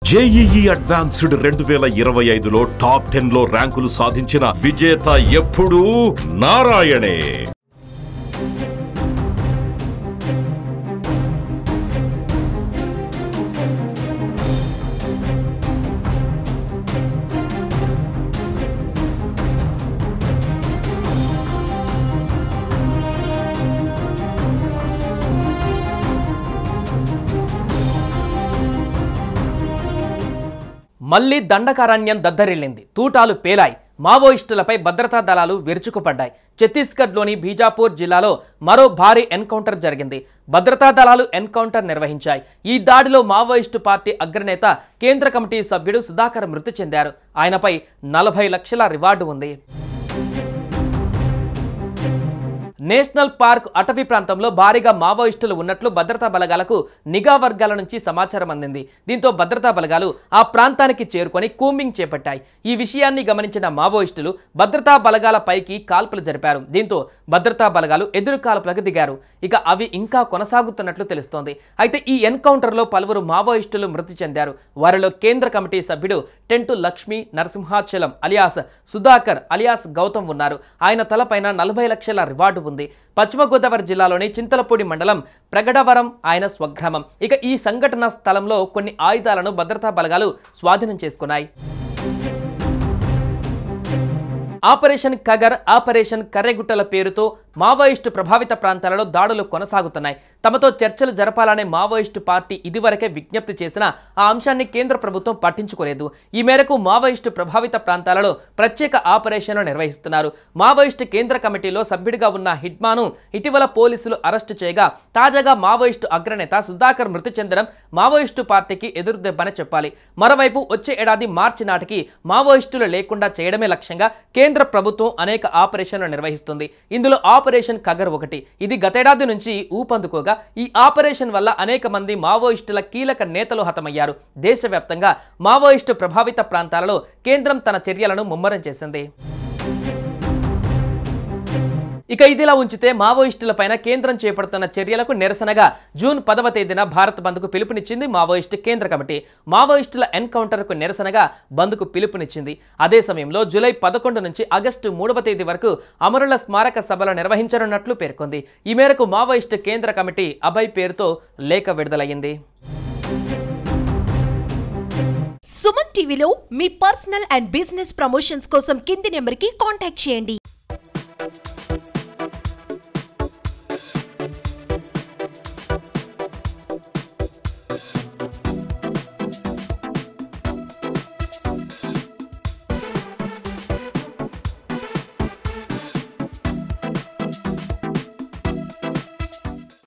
JEE advanced 2025లో top 10లో ర్యాంకులు సాధించిన విజేత ఎప్పుడూ నారాయణే. మళ్లీ దండకారణ్యం దద్దరిల్లింది. తూటాలు పేలాయి. మావోయిస్టులపై భద్రతా దళాలు విరుచుకుపడ్డాయి. ఛత్తీస్గఢ్లోని బీజాపూర్ జిల్లాలో మరో భారీ ఎన్కౌంటర్ జరిగింది. భద్రతా దళాలు ఎన్కౌంటర్ నిర్వహించాయి. ఈ దాడిలో మావోయిస్టు పార్టీ అగ్రనేత కేంద్ర కమిటీ సభ్యుడు సుధాకర్ మృతి చెందారు. ఆయనపై 40 లక్షల రివార్డు ఉంది. నేషనల్ పార్క్ అటవీ ప్రాంతంలో భారీగా మావోయిస్టులు ఉన్నట్లు భద్రతా బలగాలకు నిఘా వర్గాల నుంచి సమాచారం అందింది. దీంతో భద్రతా బలగాలు ఆ ప్రాంతానికి చేరుకొని కూంబింగ్ చేపట్టాయి. ఈ విషయాన్ని గమనించిన మావోయిస్టులు భద్రతా బలగాల పైకి కాల్పులు జరిపారు. దీంతో భద్రతా బలగాలు ఎదురు కాల్పులకు దిగారు. ఇక అవి ఇంకా కొనసాగుతున్నట్లు తెలుస్తోంది. అయితే ఈ ఎన్కౌంటర్లో పలువురు మావోయిస్టులు మృతి చెందారు. వారిలో కేంద్ర కమిటీ సభ్యుడు టెంటు లక్ష్మీ నరసింహాచలం అలియాస్ సుధాకర్ అలియాస్ గౌతమ్ ఉన్నారు. ఆయన తలపైన 40 లక్షల రివార్డు ఉంది. పశ్చిమ గోదావరి జిల్లాలోని చింతలపూడి మండలం ప్రగడవరం ఆయన స్వగ్రామం. ఇక ఈ సంఘటన స్థలంలో కొన్ని ఆయుధాలను భద్రతా బలగాలు స్వాధీనం చేసుకున్నాయి. ఆపరేషన్ కగర్, ఆపరేషన్ కర్రెగుట్టల పేరుతో మావోయిస్టు ప్రభావిత ప్రాంతాలలో దాడులు కొనసాగుతున్నాయి. తమతో చర్చలు జరపాలనే మావోయిస్టు పార్టీ ఇదివరకే విజ్ఞప్తి చేసినా ఆ అంశాన్ని కేంద్ర ప్రభుత్వం పట్టించుకోలేదు. ఈ మేరకు మావోయిస్టు ప్రభావిత ప్రాంతాలలో ప్రత్యేక ఆపరేషన్లు నిర్వహిస్తున్నారు. మావోయిస్టు కేంద్ర కమిటీలో సభ్యుడిగా ఉన్న హిడ్మాను ఇటీవల పోలీసులు అరెస్టు చేయగా తాజాగా మావోయిస్టు అగ్రనేత సుధాకర్ మృతి చెందడం మావోయిస్టు పార్టీకి ఎదురుదెబ్బనే చెప్పాలి. మరోవైపు వచ్చే ఏడాది మార్చి నాటికి మావోయిస్టులు లేకుండా చేయడమే లక్ష్యంగా కేంద్ర ప్రభుత్వం అనేక ఆపరేషన్లు నిర్వహిస్తుంది. ఇందులో ఆపరేషన్ కగర్ ఒకటి. ఇది గతేడాది నుంచి ఊపందుకోగా ఈ ఆపరేషన్ వల్ల అనేక మంది మావోయిస్టుల కీలక నేతలు హతమయ్యారు. దేశవ్యాప్తంగా మావోయిస్టు ప్రభావిత ప్రాంతాలలో కేంద్రం తన చర్యలను ముమ్మరం చేసింది. ఇక ఇదిలా ఉంచితే మావోయిస్టులపైన కేంద్రం చేపడుతున్న చర్యలకు నిరసనగా జూన్ 10వ తేదీన భారత్ బంద్కు పిలుపునిచ్చింది మావోయిస్టు కేంద్ర కమిటీ. మావోయిస్టుల ఎన్కౌంటర్కు నిరసనగా బంద్కు పిలుపునిచ్చింది. అదే సమయంలో జూలై 11 నుంచి ఆగస్టు 3వ తేదీ వరకు అమరుల స్మారక సభలు నిర్వహించనున్నట్లు పేర్కొంది. ఈ మేరకు మావోయిస్టు కేంద్ర కమిటీ అభయ్ పేరుతో లేఖ విడుదలయ్యింది. సుమన్ టీవీలో మీ పర్సనల్ అండ్ బిజినెస్ ప్రమోషన్స్ కోసం కింది నెంబర్కి కాంటాక్ట్ చేయండి.